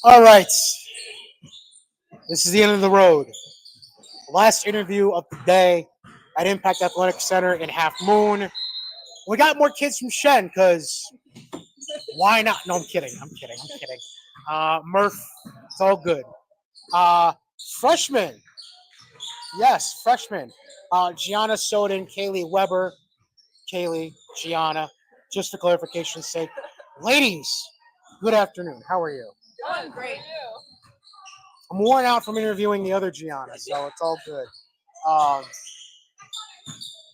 All right, this is the end of the road. Last interview of the day at Impact Athletic Center in Half Moon. We got more kids from Shen because why not? No, I'm kidding. I'm kidding. I'm kidding. Murph, it's all good. Uh, Freshmen, yes, freshmen. Gianna Sodon Kailey Weber, Kaylee, Gianna. Just for clarification's sake, ladies, good afternoon. How are you? Doing great. I'm worn out from interviewing the other Gianna, so it's all good. Um,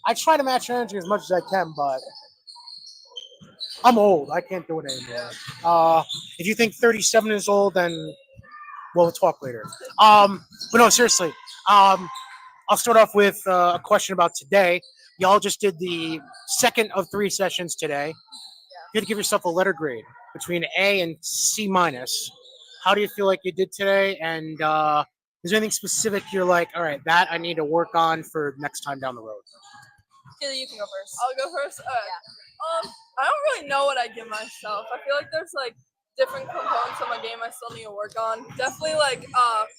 I try to match energy as much as I can, but I'm old. I can't do it anymore. If you think 37 is old, then we'll talk later. But no, seriously. I'll start off with a question about today. Y'all just did the second of three sessions today. You had to give yourself a letter grade between A and C minus. How do you feel like you did today? And is there anything specific you're like, all right, that I need to work on for next time down the road? Kaylee, you can go first. I'll go first. I don't really know what I give myself. I feel like there's like different components of my game I still need to work on. Definitely like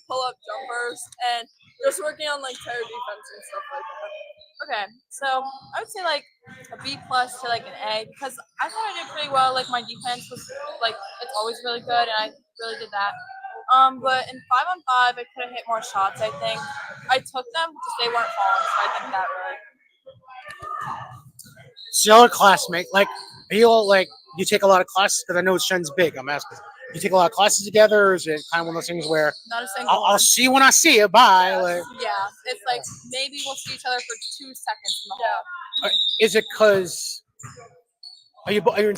pull up jumpers and just working on like terror defense and stuff like that. Okay, so I would say like a B plus to like an A because I thought I did pretty well. Like my defense was like it's always really good, and I really did that. But in 5-on-5, I could have hit more shots. I think I took them, just they weren't falling. So I think that really. So y'all are classmate. Like, are you all like, you take a lot of classes? Because I know Shen's big. I'm asking. You take a lot of classes together, or is it kind of one of those things where Not a single I'll one. see you when I see you. Bye. Yeah. Like, Yeah, it's like maybe we'll see each other for 2 seconds in the hall. is it because are you in?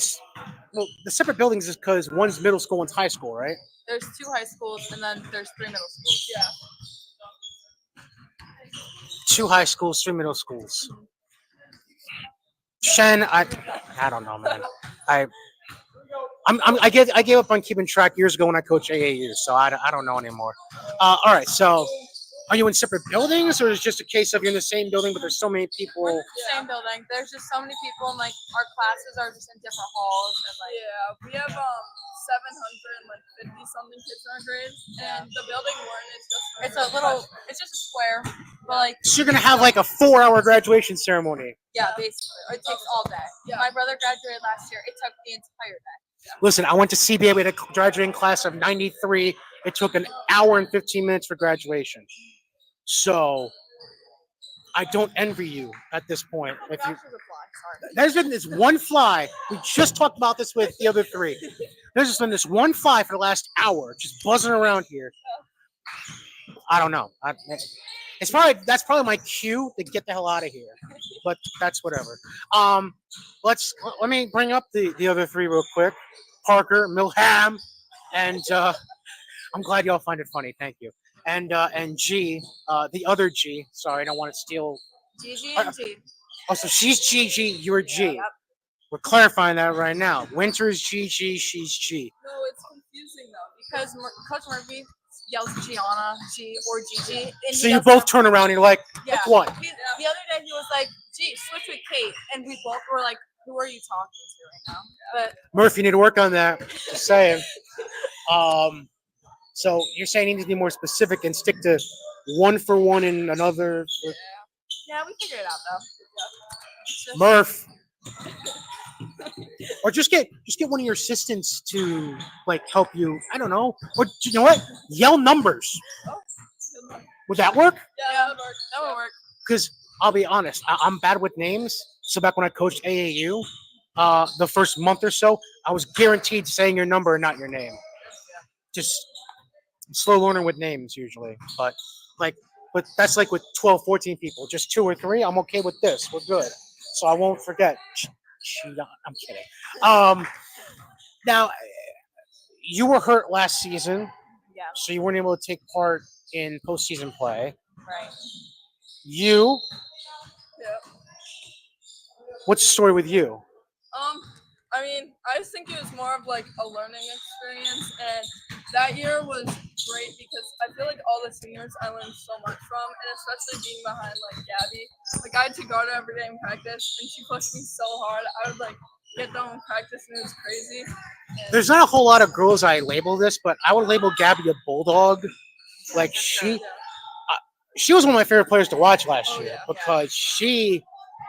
Well, the separate buildings is because one's middle school, one's high school, right? There's 2 high schools and then there's 3 middle schools. Yeah. 2 high schools, 3 middle schools. Shen, I don't know, man. I gave up on keeping track years ago when I coached AAU, so I don't know anymore. All right, so are you in separate buildings, or is it just a case of you're in the same building, but there's so many people? We're in the same building. There's just so many people, and like our classes are just in different halls, and like Yeah, we have 750 something kids in our grade, and the building we're in is just it's just a square, but like So you're gonna have like a 4-hour graduation ceremony. yeah, basically it takes all day. Yeah. My brother graduated last year. It took the entire day. Listen, I went to CBA. We had a graduating class of 93. It took an hour and 15 minutes for graduation. So I don't envy you at this point. If you, Josh was a fly. Sorry. there's been this one fly. We just talked about this with the other 3. There's just been this one fly for the last hour, just buzzing around here. I don't know. That's probably my cue to get the hell out of here. But that's whatever. Let me bring up the other 3 real quick. Parker, Milham, and I'm glad y'all find it funny. Thank you. And G, the other G. Sorry, I don't want to steal. Gigi and G. Oh, so she's GG, you're G. Yep. We're clarifying that right now. Winter's GG, she's G. no, it's confusing though. Because Coach Murphy yells Gianna, G, or Gigi. And So you both turn around and you're like, Yeah. pick one. The other day he was like, "Gee, switch with Kate," and we both were like, "Who are you talking to right now?" But Murph, you need to work on that. Just saying. So you're saying you need to be more specific and stick to one for one in another. yeah, we figured it out though. It's just- Murph. Or just get one of your assistants to like help you. I don't know. Or you know what? Yell numbers. Would that work? Yeah, Yeah. that would work. That would work. Because I'll be honest, I'm bad with names. So back when I coached AAU, the first month or so, I was guaranteed saying your number and not your name. Just slow learner with names usually, but that's like with 12, 14 people. Just 2 or 3, I'm okay with this. We're good. So I won't forget. I'm kidding. Now you were hurt last season, Yeah. so you weren't able to take part in postseason play. Right. You, Yeah. what's the story with you? I mean, I just think it was more of like a learning experience, and that year was great because I feel like all the seniors I learned so much from, and especially being behind like Gabby. Like I had to guard her every day in practice, and she pushed me so hard. I would like get done with practice and it was crazy. There's not a whole lot of girls I label this, but I would label Gabby a bulldog. Like she was one of my favorite players to watch last year because she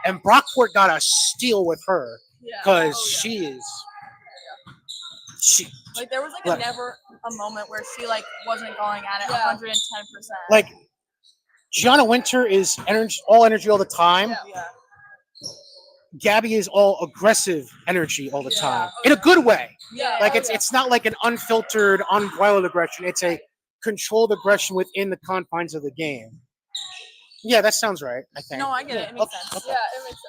and Brockport got a steal with her because she like there was like never a moment where she like wasn't going at it 110%. Like Gianna Winter is all energy all the time. Yeah. Gabby is all aggressive energy all the time in a good way. Yeah. Like it's not like an unfiltered, unbridled aggression. It's a controlled aggression within the confines of the game. Yeah, that sounds right. I think. No, I get it. It makes sense. Okay. Yeah, it makes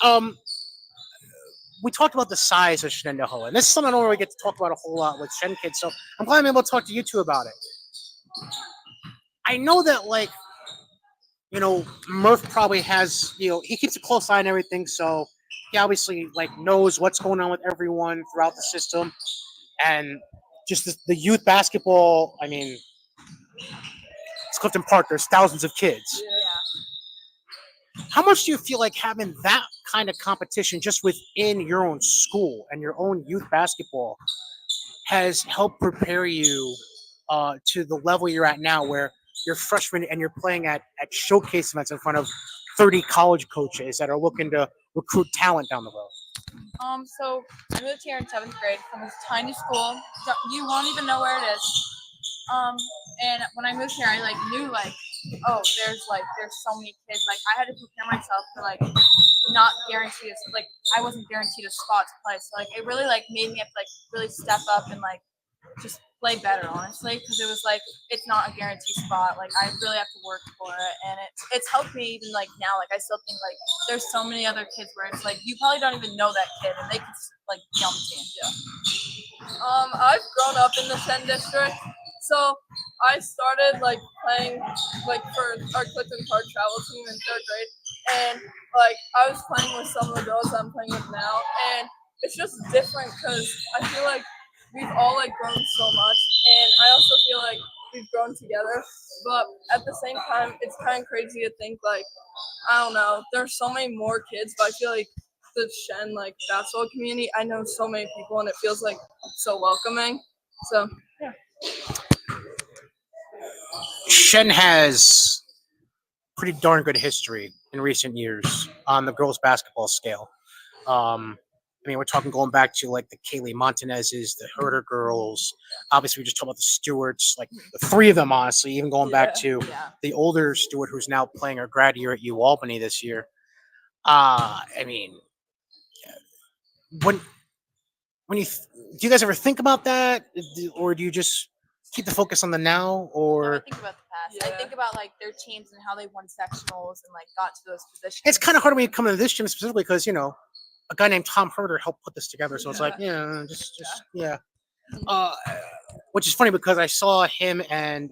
sense. We talked about the size of Shenendehowa, and this is something I don't really get to talk about a whole lot with Shen kids. So I'm glad I'm able to talk to you two about it. I know that, like, Murph probably has, he keeps a close eye on everything, so he obviously like knows what's going on with everyone throughout the system, and just the youth basketball. I mean, it's Clifton Park. There's thousands of kids. Yeah. How much do you feel like having that kind of competition just within your own school and your own youth basketball has helped prepare you to the level you're at now, where you're freshman and you're playing at showcase events in front of 30 college coaches that are looking to recruit talent down the road? So I moved here in 7th grade from this tiny school. You won't even know where it is. And when I moved here, I like knew like, oh, there's so many kids. Like I had to prepare myself for like not guaranteed, like I wasn't guaranteed a spot to play. So like it really like made me have to like really step up and like just play better, honestly, because it was like it's not a guaranteed spot. Like I really have to work for it, and it's helped me even like now. Like I still think like there's so many other kids where it's like you probably don't even know that kid, and they could like be on the team. I've grown up in the Shen district, so I started like playing like for our Clifton Park travel team in 3rd grade, and like I was playing with some of the girls I'm playing with now, and it's just different because I feel like we've all like grown so much, and I also feel like we've grown together. But at the same time, it's kind of crazy to think like I don't know. There's so many more kids, but I feel like the Shen like basketball community, I know so many people, and it feels like so welcoming. So yeah. Shen has pretty darn good history in recent years on the girls basketball scale. I mean, we're talking going back to like the Kailey Montanez's, the Herder girls. Obviously, we just talked about the Stewarts, like the 3 of them, honestly, even going back to the older Stewart who's now playing her grad year at U Albany this year. I mean, when you do you guys ever think about that, or do you just keep the focus on the now? Or I think about the past. I think about like their teams and how they won sectionals and like got to those positions. it's kind of hard when you come into this gym specifically because a guy named Tom Herder helped put this together. So it's like, which is funny because I saw him and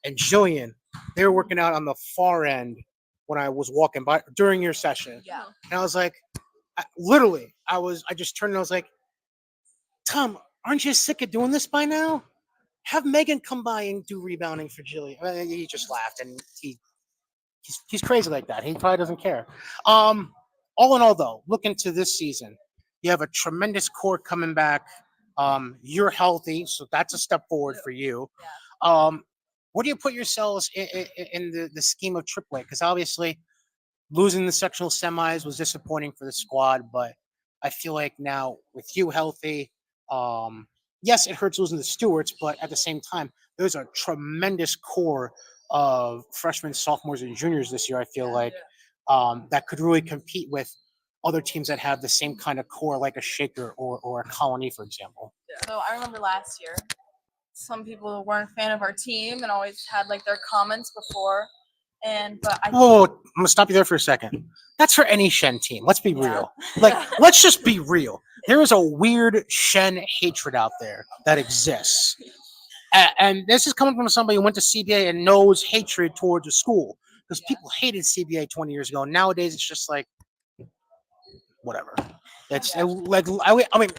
Jillian. They were working out on the far end when I was walking by during your session. Yeah. And I was like, I just turned and I was like, Tom, aren't you sick of doing this by now? Have Megan come by and do rebounding for Jillian. He just laughed, and he's crazy like that. He probably doesn't care. All in all, though, look into this season. You have a tremendous core coming back. You're healthy, so that's a step forward for you. Where do you put yourselves in the scheme of AAA? Because obviously, losing the sectional semis was disappointing for the squad, but I feel like now with you healthy, yes, it hurts losing the Stewarts, but at the same time, there's a tremendous core of freshmen, sophomores, and juniors this year. I feel like that could really compete with other teams that have the same kind of core, like a Shaker or a Colony, for example. So I remember last year, some people weren't a fan of our team and always had like their comments before. But I'm gonna stop you there for a second. That's for any Shen team. Let's be real. Like, let's just be real. There is a weird Shen hatred out there that exists. And this is coming from somebody who went to CBA and knows hatred towards a school. Because people hated CBA 20 years ago. Nowadays, it's just like, whatever. It's I mean,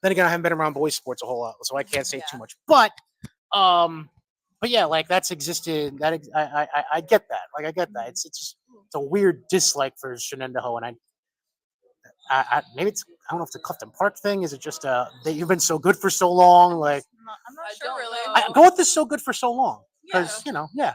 then again, I haven't been around boys sports a whole lot, so I can't say too much. But yeah, like that's existed. That I get that. Like I get that. It's a weird dislike for Shenendehowa, and maybe it's I don't know if it's a Clifton Park thing. Is it just that you've been so good for so long? Like I'm not I sure don't really. know. go with this so good for so long because yeah.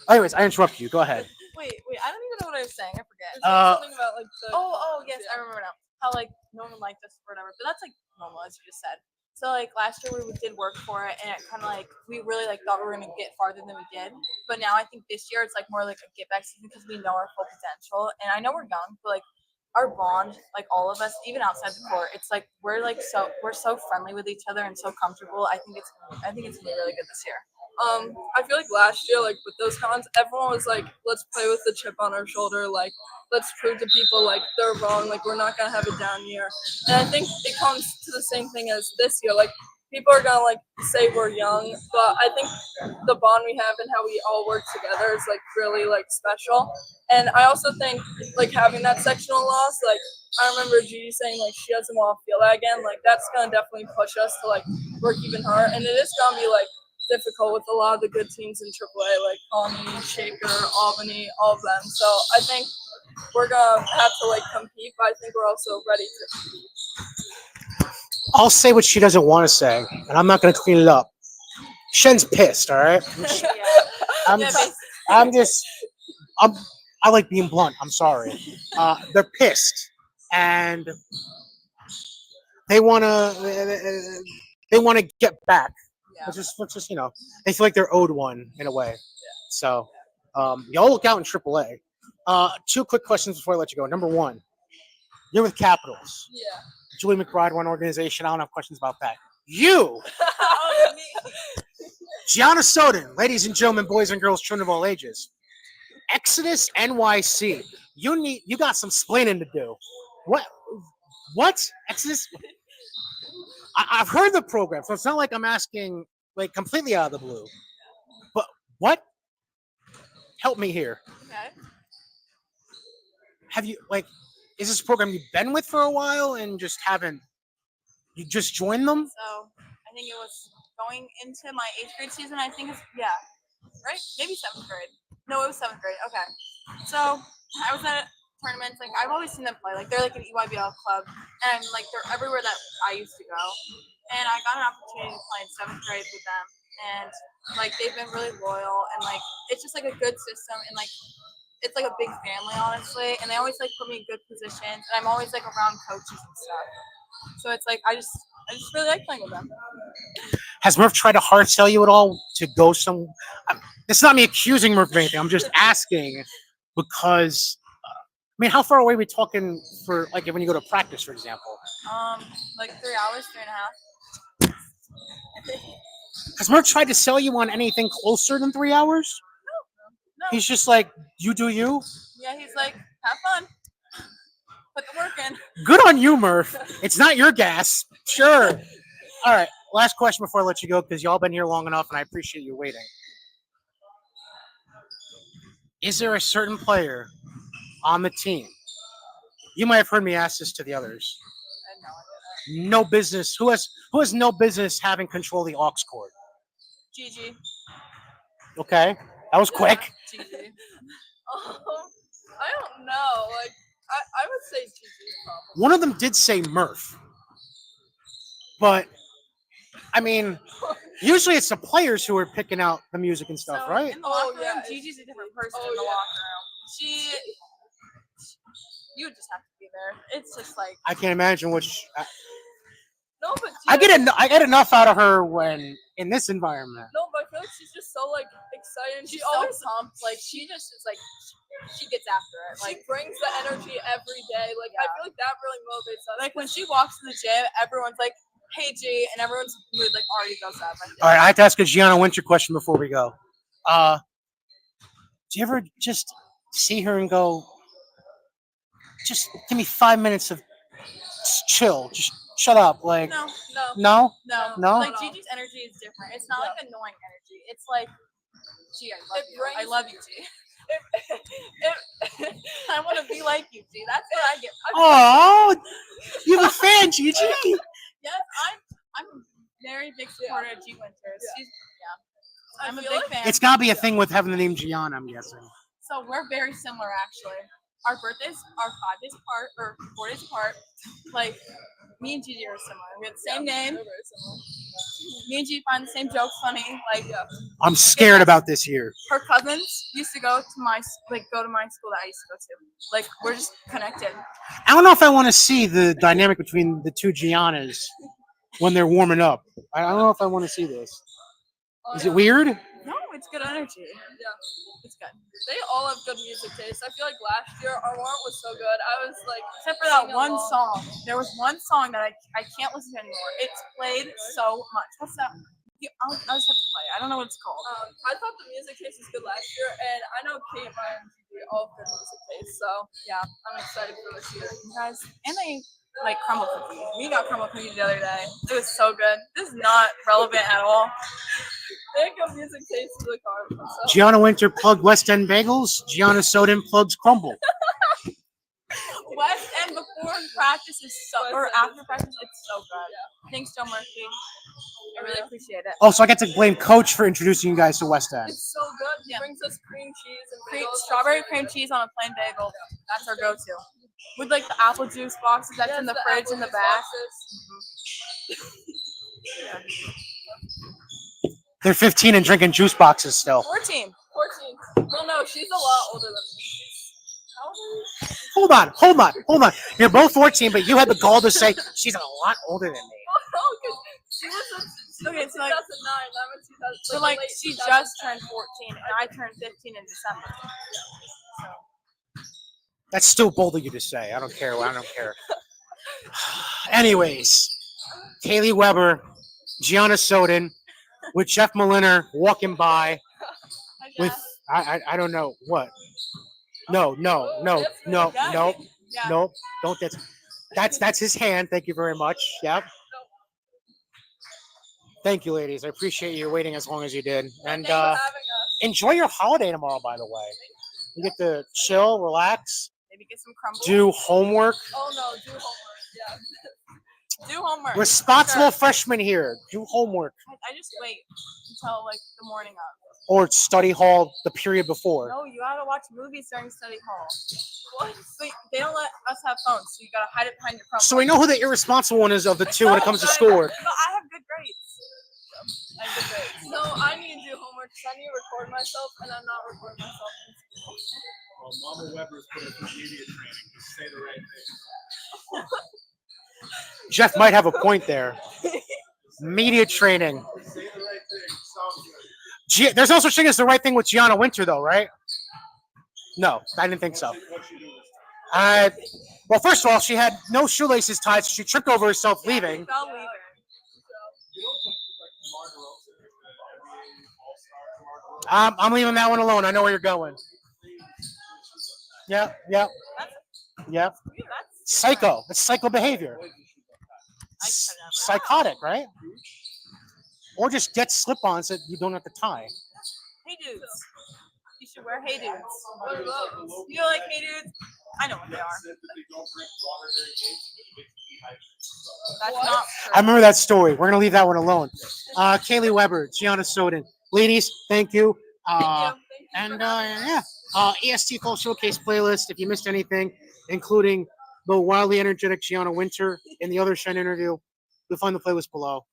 Anyways, I interrupt you. Go ahead. Wait, I don't even know what I was saying. I forget. Is that something about like the? Yes, I remember now. How like no one liked us or whatever, but that's like normal as you just said. So like last year we did work for it, and it kind of like we really like thought we were gonna get farther than we did. But now I think this year it's like more like a get back season because we know our full potential, and I know we're young, but like our bond, like all of us, even outside the court, it's like we're so friendly with each other and so comfortable. I think it's gonna be really good this year. I feel like last year, like with those cons, everyone was like, "Let's play with the chip on our shoulder. Like, let's prove to people like they're wrong. Like, we're not gonna have a down year." And I think it comes to the same thing as this year. Like, people are gonna like say we're young, but I think the bond we have and how we all work together is like really like special. And I also think like having that sectional loss, like I remember Gigi saying like she doesn't want to feel that again. Like that's gonna definitely push us to like work even harder, and it is gonna be like difficult with a lot of the good teams in AAA, like Colony, Shaker, Albany, all of them. So I think we're gonna have to like compete, but I think we're also ready to compete. I'll say what she doesn't want to say, and I'm not going to clean it up. Shen's pissed. All right. I'm Yeah, I'm just I like being blunt. I'm sorry. They're pissed, and they want to get back. Let's just they feel like they're owed one in a way. So y'all look out in AAA. Two quick questions before I let you go. Number one, you're with Capitals. Yeah. Julie McBride run organization. I don't have questions about that. You, Gianna Sodon, ladies and gentlemen, boys and girls, children of all ages. Exodus NYC. You got some splaining to do. What? Exodus? I've heard the program, so it's not like I'm asking like completely out of the blue. But what? Help me here. Okay. Have you is this a program you've been with for a while and just haven't you just joined them? So I think it was going into my 8th grade season. I think it's right? Maybe 7th grade. No, it was 7th grade. Okay. So I was at tournaments. Like I've always seen them play. Like they're like an EYBL club, and like they're everywhere that I used to go. And I got an opportunity to play in 7th grade with them, and like they've been really loyal, and like it's just like a good system, and like it's like a big family, honestly. And they always like put me in good positions, and I'm always like around coaches and stuff. So it's like I just really like playing with them. Has Murph tried to hard sell you at all to go some? It's not me accusing Murph of anything. I'm just asking because I mean, how far away are we talking for like when you go to practice, for example? Like 3 hours, 3.5. Has Murph tried to sell you on anything closer than 3 hours? No. He's just like, you do you. Yeah, he's like, have fun. Put the work in. Good on you, Murph. It's not your gas. Sure. All right. Last question before I let you go, because y'all been here long enough, and I appreciate you waiting. Is there a certain player on the team? You might have heard me ask this to the others. I had no idea. No business. Who has no business having control of the aux cord? Gigi. Okay, that was quick. Gigi. I don't know. Like I would say Gigi probably. One of them did say Murph, but I mean, usually it's the players who are picking out the music and stuff, So right? in the locker room, yeah. Gigi's a different person Oh, in the yeah. locker room. You just have to be there. It's just like I can't imagine which. No, but I get enough out of her when in this environment. No, but I feel like she's just so like excited. she's She so always pumped. Like she just is like she gets after it. she Like brings the energy every day. Like I feel like that really motivates us. when she walks to the gym, everyone's like, "Hey G," and everyone's mood like already goes up. All right, I have to ask a Gianna Winter question before we go. Do you ever just see her and go, just give me 5 minutes of just chill, just shut up, like No. no? No. Like Gigi's energy is different. It's not like annoying energy. It's like, G, I love you. I love you, G. I want to be like you, G. That's what I get. Oh, you have a fan, Gigi. Yes, I'm a very big supporter of G Winters. She's I'm a big fan. It's got to be a thing with having the name Gianna, I'm guessing. So we're very similar, actually. our birthdays are 5 days apart or 4 days apart. Like me and Gigi are similar. We have the same name. They're very similar. Me and Gigi find the same jokes funny. Like I'm scared about this year. her cousins used to go to my school that I used to go to. Like we're just connected. I don't know if I want to see the dynamic between the two Giannas when they're warming up. I don't know if I want to see this. Oh, Is yeah. it weird? No, it's good energy. Yeah. It's good. They all have good music taste. I feel like last year our warrant was so good. I was like, Except for that singing one along. song. There was one song that I can't listen to anymore. It's played so much. What's that? I'll just have to play it. I don't know what it's called. I thought the music taste was good last year, and I know Kate, Maya, and Gigi all have good music taste. So yeah, I'm excited for this year. You guys, and they like crumble cookies. We got crumble cookies the other day. It was so good. This is not relevant at all. They have good music taste to the car. So. Gianna Winter plugged West End Bagels. Gianna Sodon plugs Crumble. West End before practice is so, or after practice, it's so good. Thanks, Joe Murphy. I really appreciate it. Oh, so I get to blame Coach for introducing you guys to West End. It's so good. He brings us cream cheese and bagels. Strawberry cream cheese on a plain bagel. That's our go-to. With like the apple juice boxes that's in the fridge in the back. They're 15 and drinking juice boxes still. 14. 14. Well, no, she's a lot older than me. How old are you? Hold on. You're both 14, but you had the gall to say she's a lot older than me. Oh, because she was Okay, in so like, 2009. I'm in 2000. so like late she 2000s. just turned 14 and I turned 15 in December. That's still bold of you to say. I don't care. Anyways, Kaylee Weber, Gianna Sodon, with Jeff Moliner walking by with I don't know what. No. Yeah. Nope. Don't that's his hand. Thank you very much. Yep. Thank you, ladies. I appreciate you waiting as long as you did. And Thanks for having us. enjoy your holiday tomorrow, by the way. You get to chill, relax, Maybe get some crumble. do homework. Oh no, do homework. Yeah. Do homework. Responsible Sure. freshmen here. Do homework. I just wait until like the morning of. Or study hall the period before. No, you gotta watch movies during study hall. What? They don't let us have phones, so you gotta hide it behind your Chromebook. So we know who the irresponsible one is of the two when it comes to schoolwork. But I have good grades. I have good grades. No, I need to do homework because I need to record myself, and I'm not recording myself. Well, Mama Weber's put us through media training. Just say the right thing. Jeff might have a point there. Media training. Say the right thing. Sounds good. There's no such thing as the right thing with Gianna Winter, though, right? No, I didn't think so. What you do this time? Well, first of all, she had no shoelaces tied, so she tripped over herself leaving. I'll leave it. You don't think like Margaret NBA All-Star I'm leaving that one alone. I know where you're going. Yep. That's Psycho. It's psycho behavior. Psychotic, right? Or just get slip-ons that you don't have to tie. Hey dudes. You should wear hey dudes. You know, like hey dudes? I know what they are. said that they don't drink water during games because it makes them dehydrated. That's What? not I true. remember that story. We're gonna leave that one alone. Kaylee Weber, Gianna Sodon, ladies, thank you. Thank you. Thank you And for having us. EST Fall Showcase playlist. If you missed anything, including the wildly energetic Gianna Winter and the other Shen interview, you'll find the playlist below.